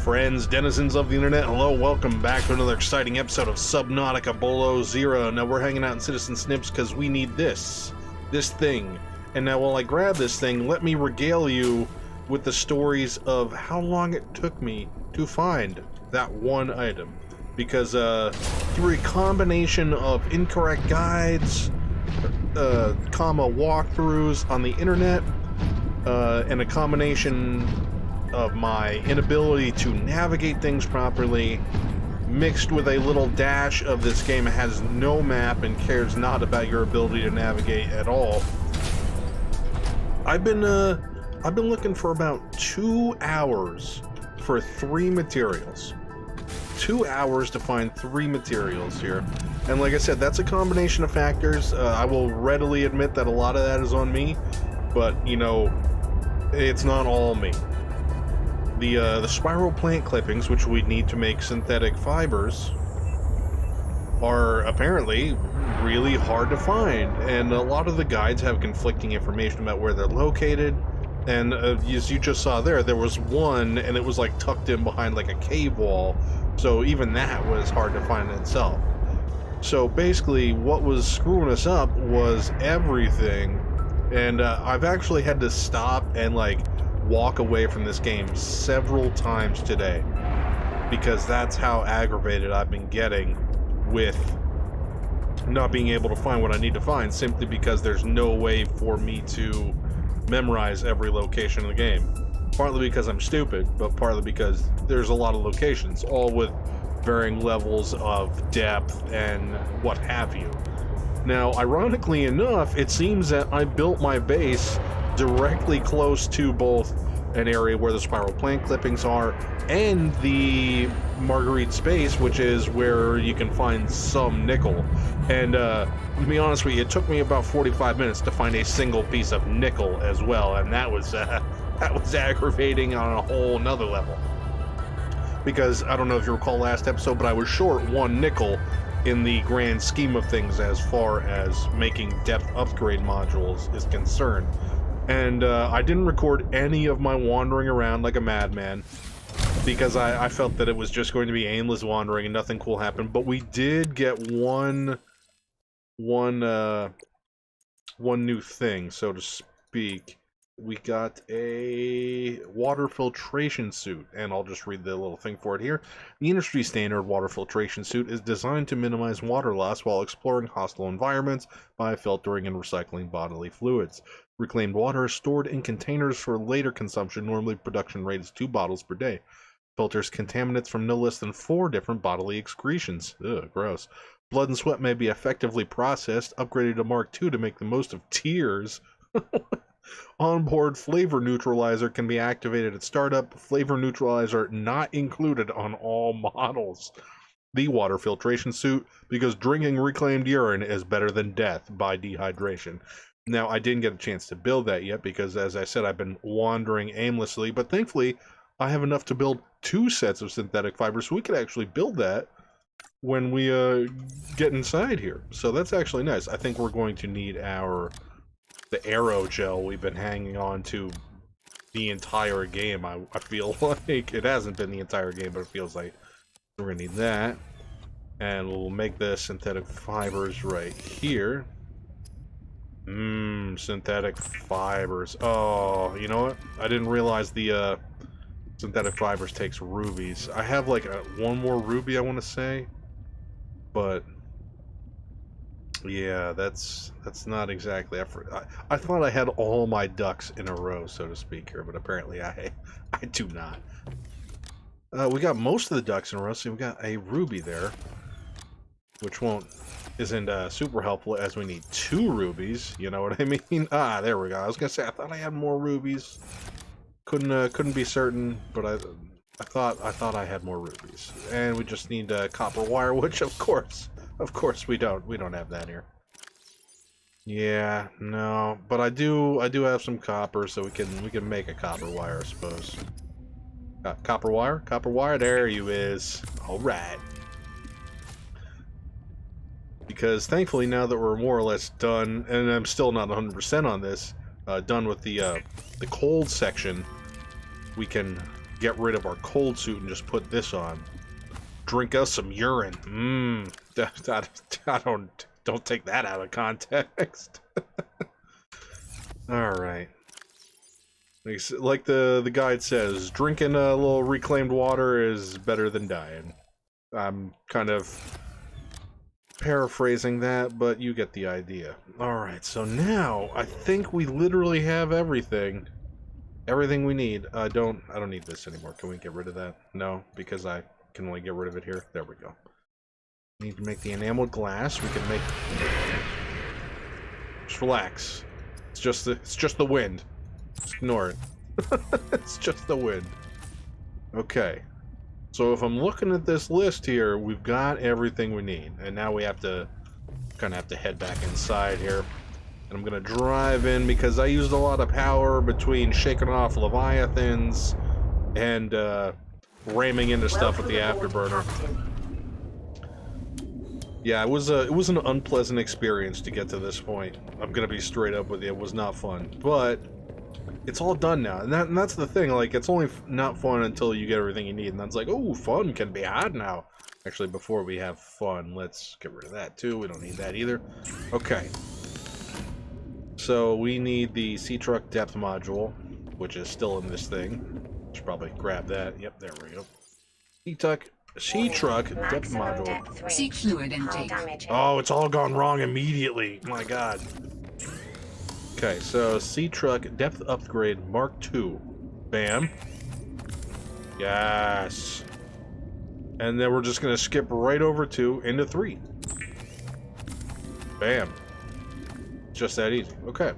Friends, denizens of the internet, hello, welcome back to another exciting episode of Subnautica Below Zero. Now we're hanging out in Citizen Snips because we need this thing. And now while I grab this thing, let me regale you with the stories of how long it took me to find that one item. Because through a combination of incorrect guides, walkthroughs on the internet, and a combination of my inability to navigate things properly, mixed with a little dash of this game has no map and cares not about your ability to navigate at all. I've been looking for about 2 hours for 3 materials. 2 hours to find 3 materials here. And like I said, that's a combination of factors. I will readily admit that a lot of that is on me, but you know, it's not all me. The spiral plant clippings, which we need to make synthetic fibers, are apparently really hard to find, and a lot of the guides have conflicting information about where they're located. And as you just saw there was one, and it was like tucked in behind like a cave wall, so even that was hard to find in itself. So basically what was screwing us up was everything, and I've actually had to stop and like walk away from this game several times today, because that's how aggravated I've been getting with not being able to find what I need to find, simply because there's no way for me to memorize every location in the game. Partly because I'm stupid, but partly because there's a lot of locations, all with varying levels of depth and what have you. Now, ironically enough, it seems that I built my base directly close to both an area where the spiral plant clippings are and the Marguerite space, which is where you can find some nickel. And to be honest with you, it took me about 45 minutes to find a single piece of nickel as well, and that was aggravating on a whole nother level. Because I don't know if you recall last episode, but I was short 1 nickel in the grand scheme of things as far as making depth upgrade modules is concerned. And I didn't record any of my wandering around like a madman, because I felt that it was just going to be aimless wandering and nothing cool happened. But we did get one new thing, so to speak. We got a water filtration suit, and I'll just read the little thing for it here. The industry standard water filtration suit is designed to minimize water loss while exploring hostile environments by filtering and recycling bodily fluids. Reclaimed water is stored in containers for later consumption. Normally production rate is 2 bottles per day. Filters contaminants from no less than 4 different bodily excretions. Ugh, gross. Blood and sweat may be effectively processed, upgraded to Mark II to make the most of tears. Onboard flavor neutralizer can be activated at startup. Flavor neutralizer not included on all models. The water filtration suit, because drinking reclaimed urine is better than death by dehydration. Now, I didn't get a chance to build that yet because, as I said, I've been wandering aimlessly, but thankfully I have enough to build 2 sets of synthetic fibers, so we could actually build that when we get inside here. So that's actually nice. I think we're going to need the aerogel we've been hanging on to the entire game. I feel like it hasn't been the entire game, but it feels like we're gonna need that. And we'll make the synthetic fibers right here. Synthetic fibers. Oh, you know what? I didn't realize the synthetic fibers takes rubies. I have like 1 more ruby, I want to say, but yeah, that's not exactly effort. I thought I had all my ducks in a row, so to speak, here, but apparently I do not. We got most of the ducks in a row, so we got a ruby there, which isn't super helpful, as we need 2 rubies. You know what I mean? Ah, there we go. I was gonna say I thought I had more rubies. Couldn't be certain, but I thought I had more rubies. And we just need copper wire, which of course we don't have that here. Yeah, no, but I do have some copper, so we can make a copper wire, I suppose. Copper wire, there you is. All right. Because thankfully, now that we're more or less done, and I'm still not 100% on this, done with the cold section, we can get rid of our cold suit and just put this on. Drink us some urine. Don't take that out of context. All right. Like the guide says, drinking a little reclaimed water is better than dying. I'm kind of paraphrasing that, but you get the idea. Alright, so now I think we literally have everything. Everything we need. I don't need this anymore. Can we get rid of that? No, because I can only get rid of it here. There we go. Need to make the enameled glass. We can make... Just relax. It's just the wind. Just ignore it. It's just the wind. Okay. So if I'm looking at this list here, we've got everything we need. And now we have to kind of have to head back inside here. And I'm going to drive in because I used a lot of power between shaking off Leviathans and ramming into stuff with the afterburner. Yeah, it was an unpleasant experience to get to this point. I'm going to be straight up with you. It was not fun. But it's all done now, and that's the thing. Like, it's only not fun until you get everything you need, and that's like, oh, fun can be had now. Actually, before we have fun, let's get rid of that too. We don't need that either. Okay. So we need the sea truck depth module, which is still in this thing. Should probably grab that. Yep, there we go. Sea truck depth module. Seek fluid intake. Oh, it's all gone wrong immediately. My God. Okay, so sea truck depth upgrade Mark II. Bam. Yes. And then we're just gonna skip right over to into 3. Bam. Just that easy. Okay.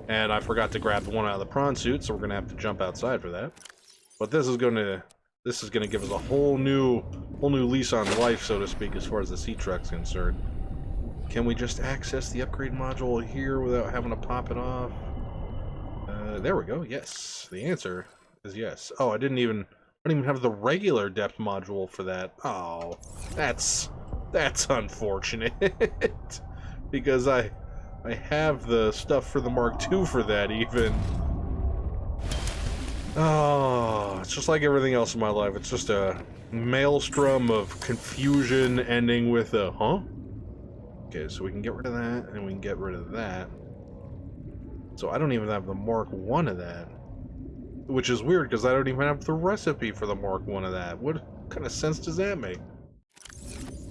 And I forgot to grab the one out of the prawn suit, so we're gonna have to jump outside for that. But this is gonna give us a whole new lease on life, so to speak, as far as the sea truck's concerned. Can we just access the upgrade module here without having to pop it off? There we go. Yes. The answer is yes. Oh, I don't even have the regular depth module for that. Oh, that's unfortunate. Because I have the stuff for the Mark II for that even. Oh, it's just like everything else in my life. It's just a maelstrom of confusion ending with a huh? Okay, so we can get rid of that, and we can get rid of that. So I don't even have the Mark I of that. Which is weird, because I don't even have the recipe for the Mark I of that. What kind of sense does that make?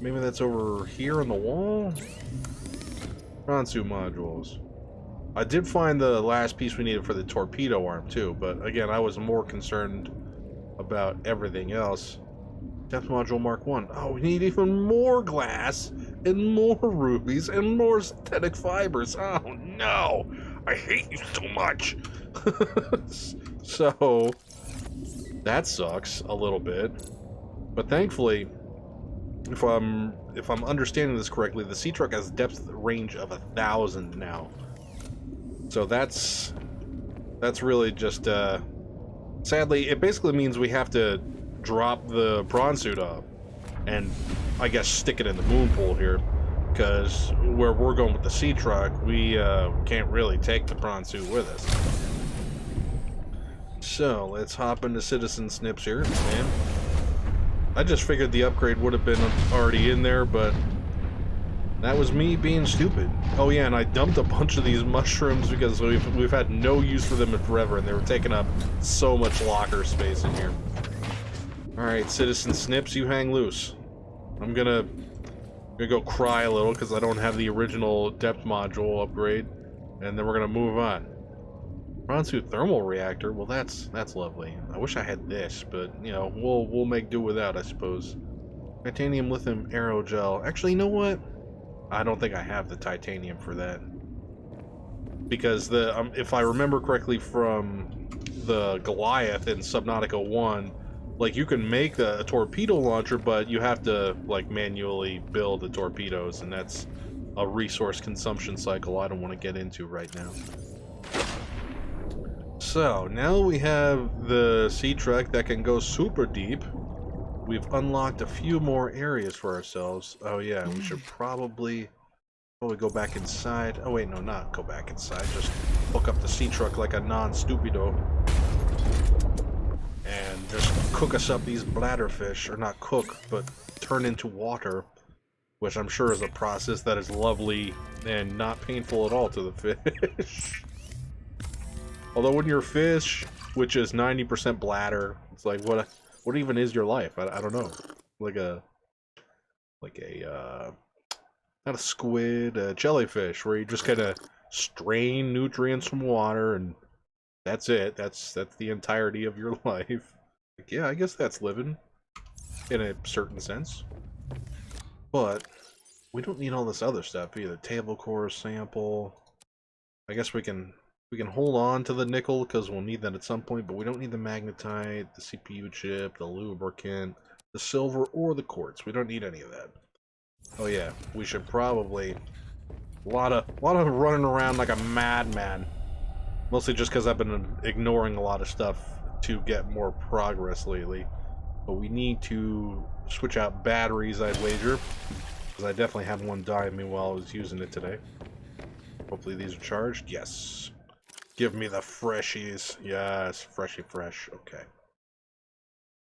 Maybe that's over here on the wall? Prawn-suit modules. I did find the last piece we needed for the torpedo arm, too, but again, I was more concerned about everything else. Depth module Mark I. Oh, we need even more glass, and more rubies, and more synthetic fibers. Oh, no! I hate you so much! So, that sucks a little bit. But thankfully, if I'm understanding this correctly, the sea truck has a depth range of 1,000 now. So that's really just, sadly, it basically means we have to drop the prawn suit off and I guess stick it in the moon pool here, because where we're going with the sea truck, we can't really take the prawn suit with us. So let's hop into Citizen Snips here, man. I just figured the upgrade would have been already in there, but that was me being stupid. Oh yeah, and I dumped a bunch of these mushrooms because we've had no use for them in forever, and they were taking up so much locker space in here. Alright, Citizen Snips, you hang loose. I'm gonna go cry a little because I don't have the original depth module upgrade, and then we're gonna move on. Prawn-suit thermal reactor, well that's lovely. I wish I had this, but you know, we'll make do without, I suppose. Titanium lithium aerogel. Actually, you know what? I don't think I have the titanium for that. Because if I remember correctly from the Goliath in Subnautica 1, like, you can make a torpedo launcher, but you have to, like, manually build the torpedoes, and that's a resource consumption cycle I don't want to get into right now. So, now we have the sea truck that can go super deep. We've unlocked a few more areas for ourselves. Oh yeah, we should probably go back inside. Oh wait, no, not go back inside. Just hook up the sea truck like a non-stupido. And just cook us up these bladderfish, or not cook, but turn into water, which I'm sure is a process that is lovely and not painful at all to the fish. Although when you're fish, which is 90% bladder, it's like, what even is your life? I don't know. Like a not a squid, a jellyfish, where you just kind of strain nutrients from water and that's it. That's the entirety of your life. Like, yeah, I guess that's living in a certain sense. But we don't need all this other stuff either. Table core sample. I guess we can hold on to the nickel because we'll need that at some point, but we don't need the magnetite, the CPU chip, the lubricant, the silver, or the quartz. We don't need any of that. Oh yeah, we should probably a lot of running around like a madman. Mostly just because I've been ignoring a lot of stuff to get more progress lately. But we need to switch out batteries, I'd wager. Because I definitely had one die on me while I was using it today. Hopefully these are charged. Yes. Give me the freshies. Yes, freshy fresh. Okay.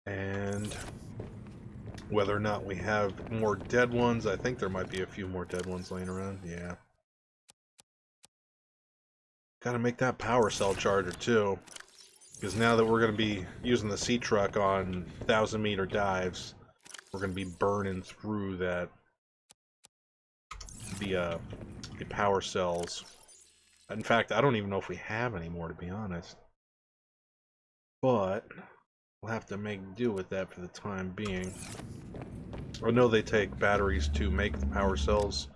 And whether or not we have more dead ones, I think there might be a few more dead ones laying around. Yeah. Gotta make that power cell charger too, because now that we're gonna be using the sea truck on 1,000-meter dives, we're gonna be burning through that the power cells. In fact, I don't even know if we have any more, to be honest. But we'll have to make do with that for the time being. I know they take batteries to make the power cells.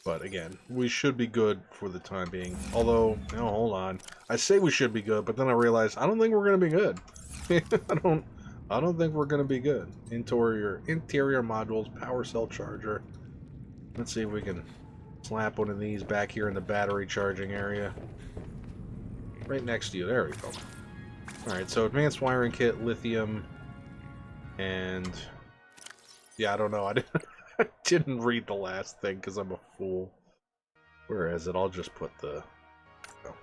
But again, we should be good for the time being. Although, no, hold on. I say we should be good, but then I realize I don't think we're gonna be good. I don't think we're gonna be good. Interior modules, power cell charger. Let's see if we can slap one of these back here in the battery charging area. Right next to you. There we go. Alright, so advanced wiring kit, lithium, and yeah, I don't know. I didn't read the last thing because I'm a fool. Where is it? I'll just put the... Oh.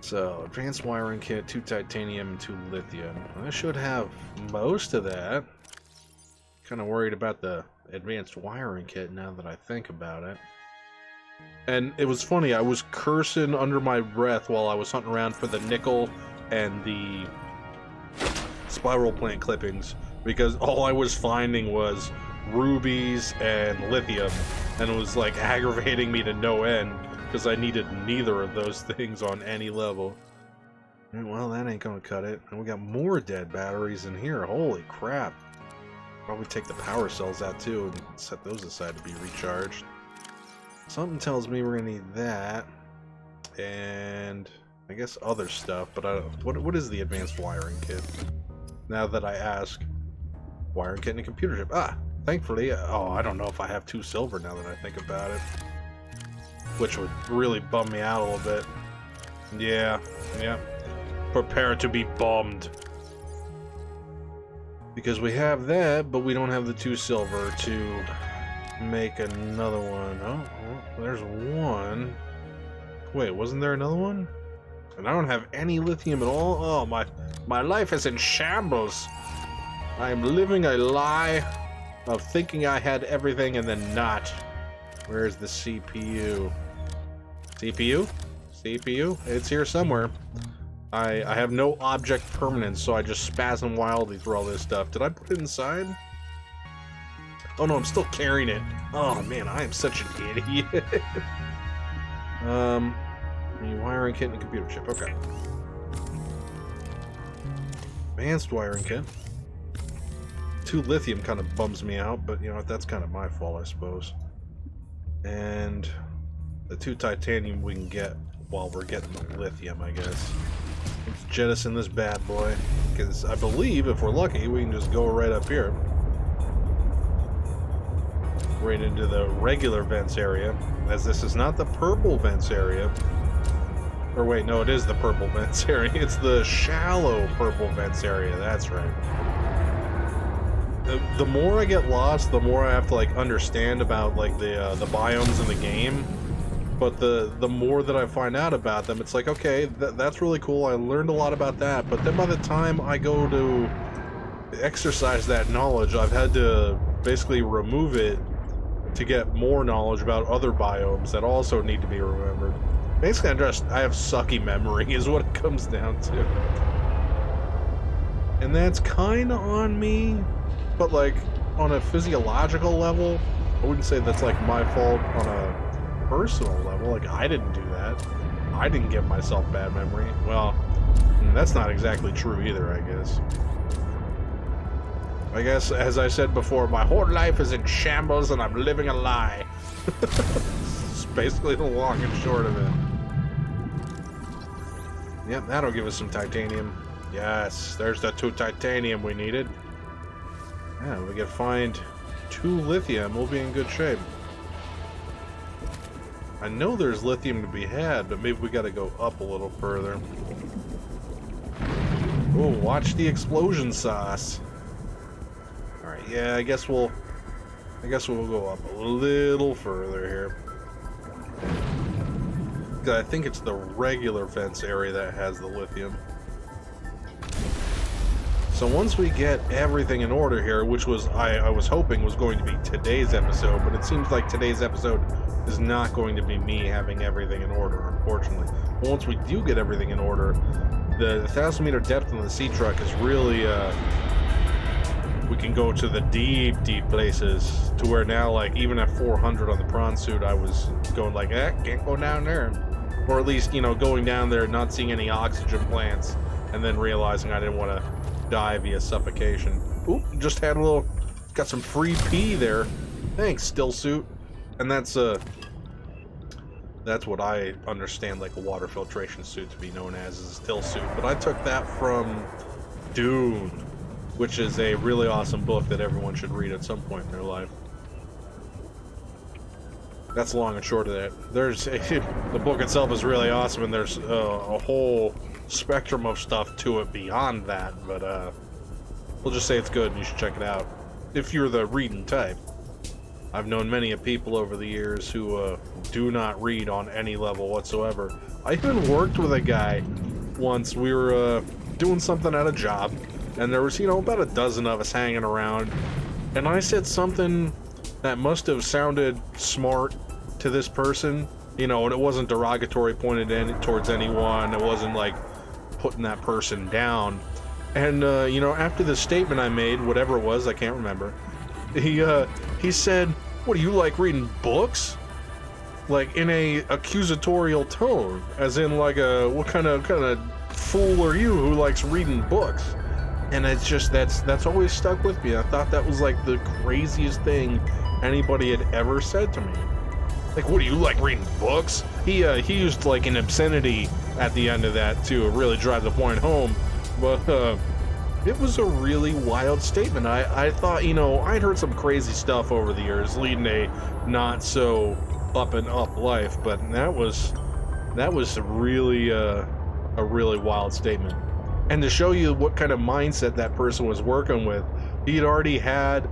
So, advanced wiring kit, 2 titanium, and 2 lithium. I should have most of that. Kind of worried about the advanced wiring kit now that I think about it. And it was funny, I was cursing under my breath while I was hunting around for the nickel and the spiral plant clippings, because all I was finding was rubies and lithium, and it was like aggravating me to no end because I needed neither of those things on any level. And, well, that ain't gonna cut it. And we got more dead batteries in here. Holy crap. Probably take the power cells out too and set those aside to be recharged. Something tells me we're gonna need that, and I guess other stuff, but I don't, what is the advanced wiring kit? Now that I ask. Wiring kit and a computer chip. Ah, thankfully, oh, I don't know if I have 2 silver now that I think about it. Which would really bum me out a little bit. Yeah. Prepare to be bummed. Because we have that, but we don't have the 2 silver to make another one. Oh, there's one. Wait, wasn't there another one? And I don't have any lithium at all? Oh, my life is in shambles. I'm living a lie of thinking I had everything and then not. Where's the CPU? CPU? CPU? It's here somewhere. I have no object permanence, so I just spasm wildly through all this stuff. Did I put it inside? Oh no, I'm still carrying it. Oh man, I am such an idiot. Wiring kit and computer chip. Okay. Advanced wiring kit. 2 lithium kind of bums me out, but you know, that's kind of my fault, I suppose. And the 2 titanium we can get while we're getting the lithium, I guess. Let's jettison this bad boy, because I believe if we're lucky, we can just go right up here. Right into the regular vents area, as this is not the purple vents area. Or wait, no, it is the purple vents area. It's the shallow purple vents area, that's right. The more I get lost, the more I have to like understand about like the biomes in the game. But the more that I find out about them, it's like, okay, that's really cool. I learned a lot about that. But then by the time I go to exercise that knowledge, I've had to basically remove it to get more knowledge about other biomes that also need to be remembered. Basically, I have sucky memory is what it comes down to. And that's kind of on me, but like on a physiological level, I wouldn't say that's like my fault on a personal level. Like, I didn't do that. I didn't give myself bad memory. Well, that's not exactly true either, I guess. I guess, as I said before, my whole life is in shambles and I'm living a lie. It's basically the long and short of it. Yep, that'll give us some titanium. Yes, there's the 2 titanium we needed. Yeah, we can find 2 lithium, we'll be in good shape. I know there's lithium to be had, but maybe we gotta go up a little further. Oh, watch the explosion sauce. Alright, yeah, I guess we'll go up a little further here. I think it's the regular fence area that has the lithium. So once we get everything in order here, which was I was hoping was going to be today's episode, but it seems like today's episode is not going to be me having everything in order, unfortunately. But once we do get everything in order, the 1,000-meter depth on the sea truck is really we can go to the deep places, to where now, like, even at 400 on the prawn suit, I was going like, can't go down there. Or at least, you know, going down there, not seeing any oxygen plants, and then realizing I didn't want to die via suffocation. Oop, just had a little, got some free pee there. Thanks, still suit. And that's what I understand like a water filtration suit to be known as, is a still suit. But I took that from Dune, which is a really awesome book that everyone should read at some point in their life. That's long and short of that. The book itself is really awesome, and there's a whole spectrum of stuff to it beyond that, but we'll just say it's good and you should check it out if you're the reading type. I've known many people over the years who do not read on any level whatsoever. I even worked with a guy once. We were doing something at a job, and there was, you know, about a dozen of us hanging around, and I said something that must have sounded smart to this person, you know, and it wasn't derogatory pointed towards anyone. It wasn't like putting that person down. And you know, after the statement I made, whatever it was, I can't remember, he said, "What, do you like reading books?" Like in a accusatorial tone, as in like a, what kind of fool are you who likes reading books? And it's just, that's always stuck with me. I thought that was like the craziest thing anybody had ever said to me. Like, what, do you like reading books? He used like an obscenity at the end of that to really drive the point home. But it was a really wild statement. I thought, you know, I'd heard some crazy stuff over the years leading a not so up and up life, but that was really a really wild statement. And to show you what kind of mindset that person was working with, he had already had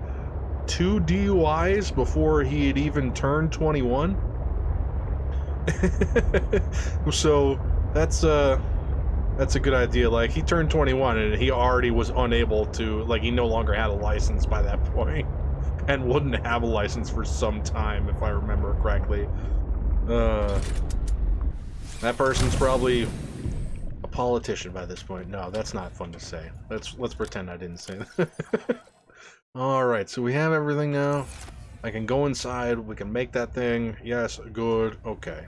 2 DUIs before he had even turned 21. So that's a good idea. Like, he turned 21 and he already was unable to, like, he no longer had a license by that point, and wouldn't have a license for some time, if I remember correctly. That person's probably a politician by this point. No, that's not fun to say. Let's pretend I didn't say that. Alright, so we have everything now. I can go inside, we can make that thing. Yes, good, okay.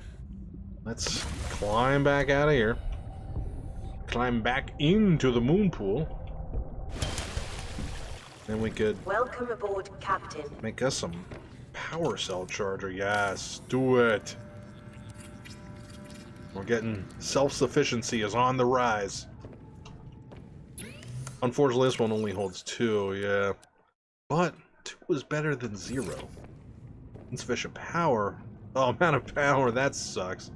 Let's climb back out of here. Climb back into the moon pool. Then we could... Welcome aboard, Captain. Make us some power cell charger. Yes, do it. We're getting... self-sufficiency is on the rise. Unfortunately, this one only holds 2, yeah. But 2 is better than 0. Insufficient power. Oh, amount of power, that sucks.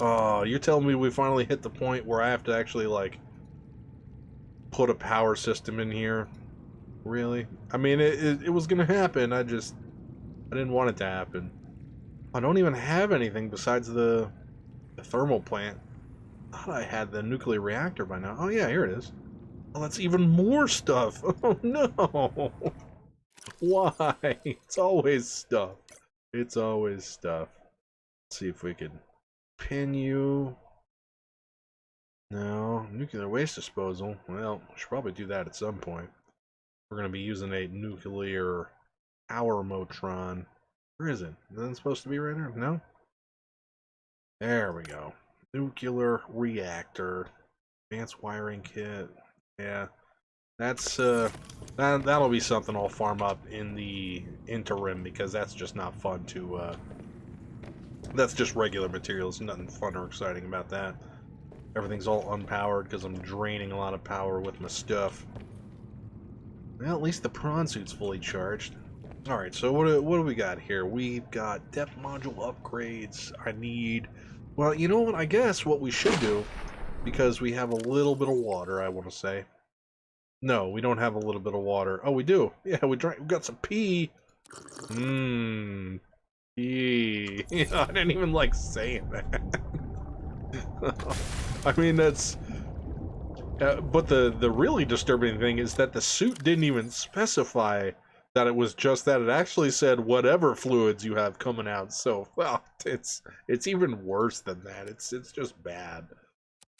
Oh, you're telling me we finally hit the point where I have to actually, like, put a power system in here? Really? I mean, it was gonna happen, I didn't want it to happen. I don't even have anything besides the thermal plant. I thought I had the nuclear reactor by now. Oh yeah, here it is. Oh, that's even more stuff. Oh no. Why? It's always stuff. It's always stuff. Let's see if we can pin you. No, nuclear waste disposal. Well, we should probably do that at some point. We're going to be using a nuclear power motron. Where is it? Isn't it supposed to be right there? No? There we go. Nuclear reactor. Advanced wiring kit. Yeah. That's, that'll be something I'll farm up in the interim, because that's just not fun to, that's just regular materials. Nothing fun or exciting about that. Everything's all unpowered because I'm draining a lot of power with my stuff. Well, at least the prawn suit's fully charged. Alright, so what do we got here? We've got depth module upgrades. I need... Well, you know what? I guess what we should do, because we have a little bit of water, I want to say. No, we don't have a little bit of water. Oh, we do. Yeah, we got some pee. Mmm. Pee. I didn't even like saying that. I mean, that's... but the really disturbing thing is that the suit didn't even specify that it was just that. It actually said whatever fluids you have coming out. So, well, it's even worse than that. It's just bad.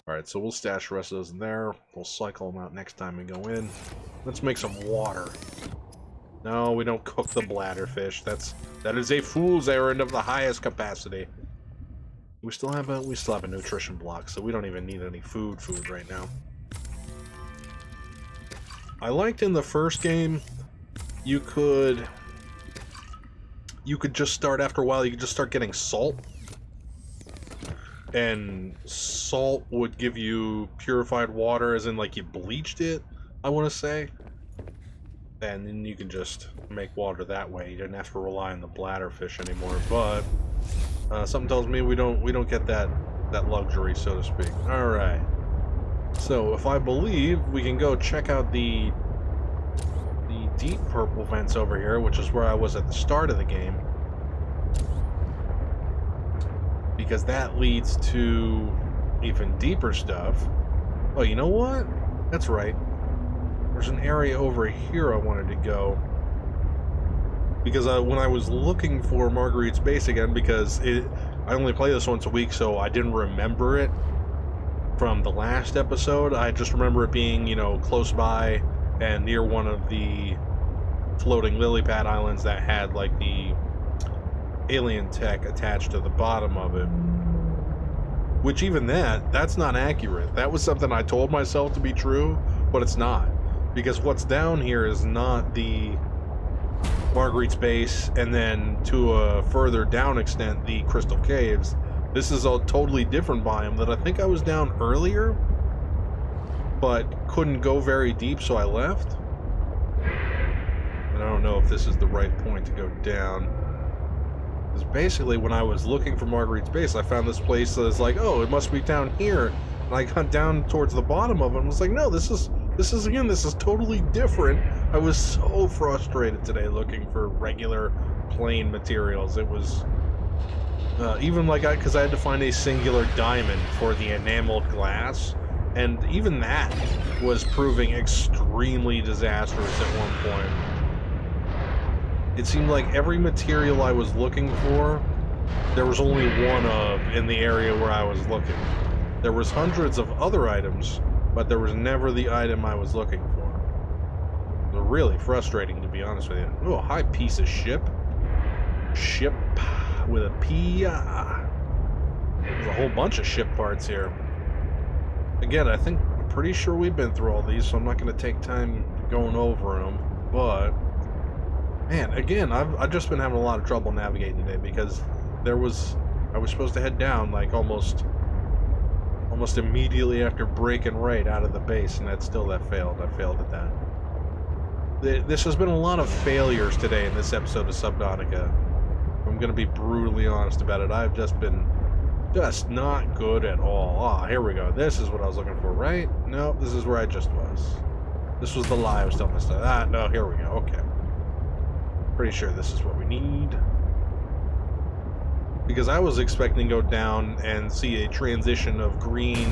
Alright, so we'll stash the rest of those in there. We'll cycle them out next time we go in. Let's make some water. No, we don't cook the bladderfish. That is a fool's errand of the highest capacity. We still have a nutrition block, so we don't even need any food right now. I liked in the first game, you could just start, after a while, you could just start getting salt. And salt would give you purified water, as in like you bleached it, I want to say. And then you can just make water that way. You didn't have to rely on the bladderfish anymore. But something tells me we don't get that luxury, so to speak. All right. So if I believe, we can go check out the deep purple vents over here, which is where I was at the start of the game. Because that leads to even deeper stuff. Oh, you know what? That's right. There's an area over here I wanted to go. Because when I was looking for Marguerite's Base again, because I only play this once a week, so I didn't remember it from the last episode. I just remember it being, you know, close by and near one of the floating lily pad islands that had, like, the alien tech attached to the bottom of it. Which even that's not accurate. That was something I told myself to be true, but it's not. Because what's down here is not the Marguerite's Base, and then to a further down extent, the Crystal Caves. This is a totally different biome that I think I was down earlier, but couldn't go very deep, so I left. And I don't know if this is the right point to go down. Because basically, when I was looking for Marguerite's Base, I found this place that is like, oh, it must be down here. And I got down towards the bottom of it and was like, no, this is totally different. I was so frustrated today looking for regular plain materials. It was even like because I had to find a singular diamond for the enameled glass, and even that was proving extremely disastrous at one point. It seemed like every material I was looking for, there was only one of in the area where I was looking. There was hundreds of other items, but there was never the item I was looking for. It was really frustrating, to be honest with you. Oh, a high piece of ship. Ship with a P. There's a whole bunch of ship parts here. Again, I'm pretty sure we've been through all these, so I'm not going to take time going over them. But, man, again, I've just been having a lot of trouble navigating today, because I was supposed to head down like almost immediately after breaking right out of the base, and that failed. I failed at that. This has been a lot of failures today in this episode of Subnautica. I'm going to be brutally honest about it. I've just been not good at all. Ah, here we go. This is what I was looking for, right? No, this is where I just was. This was the lie I was telling myself. Ah, no, here we go. Okay. Pretty sure this is what we need. Because I was expecting to go down and see a transition of green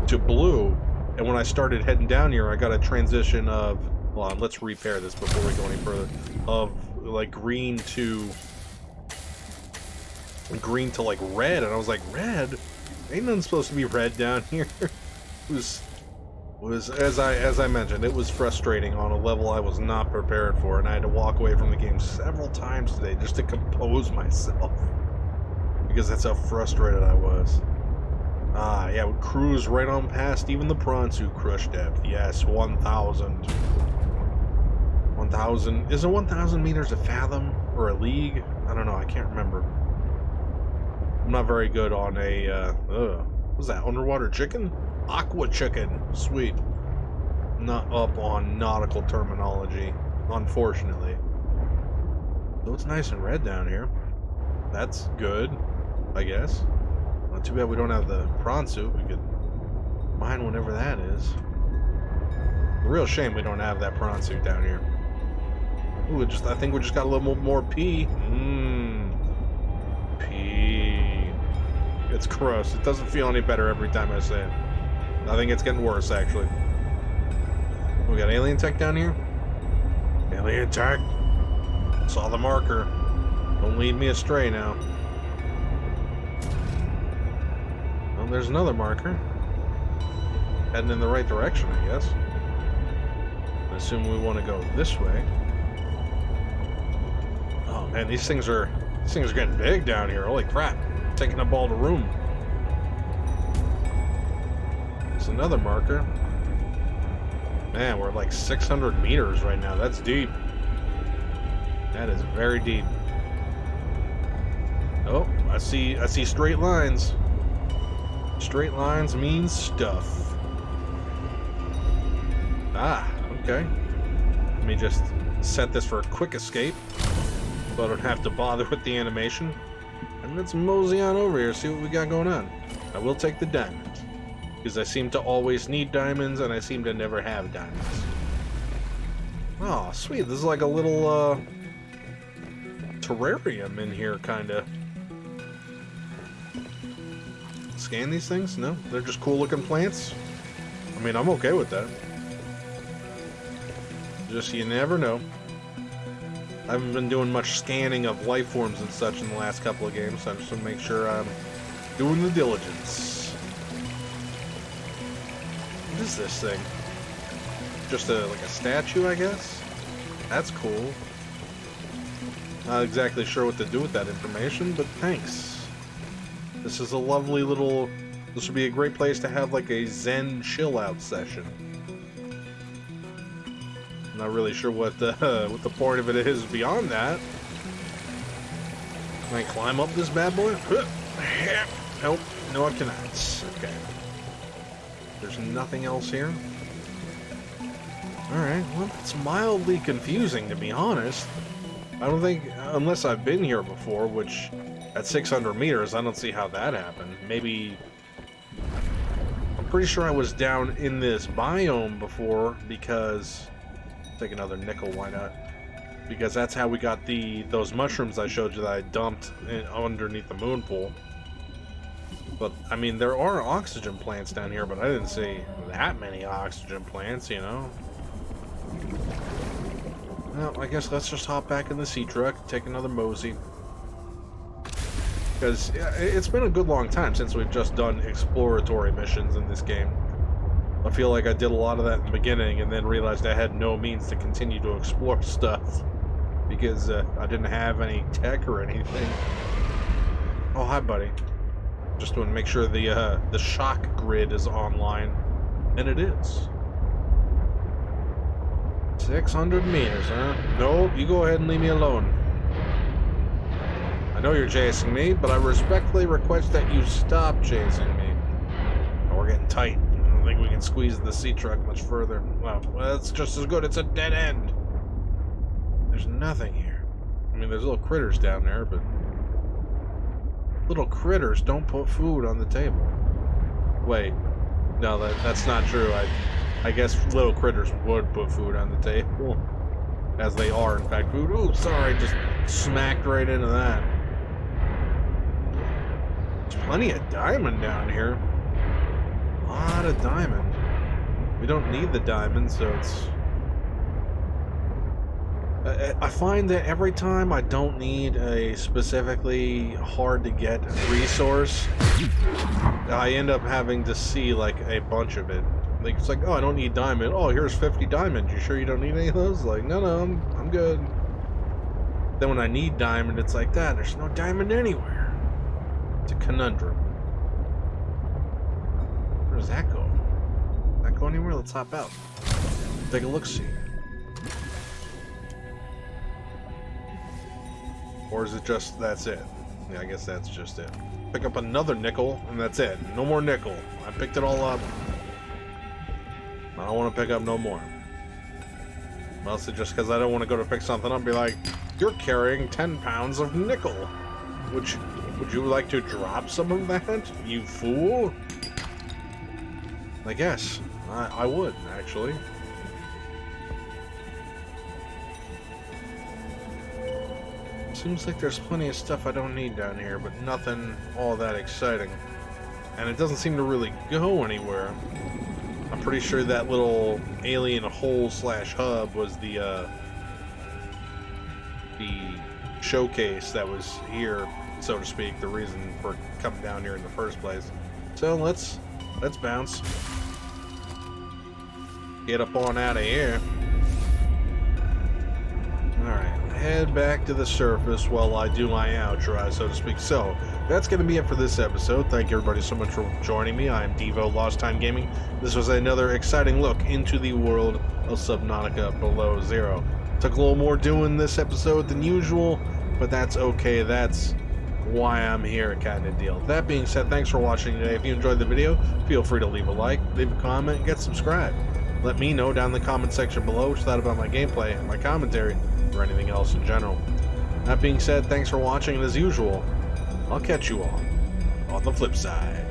to blue, and when I started heading down here, I got a transition of, hold on, let's repair this before we go any further, of like green to like red, and I was like, red? Ain't nothing supposed to be red down here. It was as I mentioned, it was frustrating on a level I was not prepared for, and I had to walk away from the game several times today just to compose myself. Because that's how frustrated I was. Ah, yeah, we cruise right on past even the Pronsu crush depth. Yes, 1,000. 1,000. Is it 1,000 meters a fathom? Or a league? I don't know, I can't remember. I'm not very good on a, what's that, underwater chicken? Aqua chicken. Sweet. Not up on nautical terminology, unfortunately. So it's nice and red down here. That's good, I guess. Not too bad we don't have the prawn soup. We could mine whenever that is. A real shame we don't have that prawn soup down here. Ooh, I think we just got a little more pee. Pee. It's gross. It doesn't feel any better every time I say it. I think it's getting worse, actually. We got alien tech down here? Alien tech. Saw the marker. Don't lead me astray now. Well, there's another marker. Heading in the right direction, I guess. I assume we want to go this way. Oh man, these things are getting big down here. Holy crap. Taking up all the room. There's another marker. Man, we're like 600 meters right now. That's deep. That is very deep. Oh, I see straight lines. Straight lines means stuff. Ah, okay. Let me just set this for a quick escape, so I don't have to bother with the animation. And let's mosey on over here, see what we got going on. I will take the diamonds, because I seem to always need diamonds, and I seem to never have diamonds. Oh, sweet. This is like a little, terrarium in here, kinda. Scan these things? No? They're just cool-looking plants? I mean, I'm okay with that. Just, you never know. I haven't been doing much scanning of life forms and such in the last couple of games, so I just want to make sure I'm doing the diligence. What is this thing? Just like a statue, I guess? That's cool. Not exactly sure what to do with that information, but thanks. This is a lovely little... This would be a great place to have like a Zen chill-out session. I'm not really sure what the point of it is beyond that. Can I climb up this bad boy? Nope, no I cannot. Okay. There's nothing else here. Alright, well it's mildly confusing to be honest. I don't think, unless I've been here before, which at 600 meters, I don't see how that happened. Maybe... I'm pretty sure I was down in this biome before because... Take another nickel, why not? Because that's how we got those mushrooms I showed you that I dumped underneath the moon pool. But, I mean, there are oxygen plants down here, but I didn't see that many oxygen plants, you know? Well, I guess let's just hop back in the sea truck, take another mosey. Because it's been a good long time since we've just done exploratory missions in this game. I feel like I did a lot of that in the beginning and then realized I had no means to continue to explore stuff. Because I didn't have any tech or anything. Oh, hi, buddy. Just want to make sure the shock grid is online. And it is. 600 meters, huh? No, you go ahead and leave me alone. I know you're chasing me, but I respectfully request that you stop chasing me. Oh, we're getting tight. I don't think we can squeeze the sea truck much further. Well, that's just as good. It's a dead end. There's nothing here. I mean, there's little critters down there, but... Little critters don't put food on the table. Wait. No, that's not true. I guess little critters would put food on the table. As they are, in fact, food. Ooh, sorry, just smacked right into that. There's plenty of diamond down here. A lot of diamond. We don't need the diamond, so it's... I find that every time I don't need a specifically hard to get resource, I end up having to see like a bunch of it. Like it's like, oh, I don't need diamond. Oh, here's 50 diamond. You sure you don't need any of those? Like, no, I'm good. Then when I need diamond, it's like that. There's no diamond anywhere. It's a conundrum. Where does that go? Does that go anywhere? Let's hop out. Take a look-see. Or is it just, that's it? Yeah, I guess that's just it. Pick up another nickel, and that's it. No more nickel. I picked it all up. I don't want to pick up no more. Mostly just because I don't want to go to pick something up and be like, you're carrying 10 pounds of nickel. Would you like to drop some of that, you fool? I guess. I would, actually. Seems like there's plenty of stuff I don't need down here, but nothing all that exciting. And it doesn't seem to really go anywhere. I'm pretty sure that little alien hole slash hub was the showcase that was here, so to speak, the reason for coming down here in the first place. So let's bounce. Get up on out of here. Alright. Head back to the surface while I do my outro, so to speak. So, that's going to be it for this episode. Thank you everybody so much for joining me. I am Devo, LostTimeGaming. This was another exciting look into the world of Subnautica Below Zero. Took a little more doing this episode than usual, but that's okay. That's why I'm here, kind of deal. That being said, thanks for watching today. If you enjoyed the video, feel free to leave a like, leave a comment, and get subscribed. Let me know down in the comment section below what you thought about my gameplay and my commentary, or anything else in general. That being said, thanks for watching, and as usual, I'll catch you all on the flip side.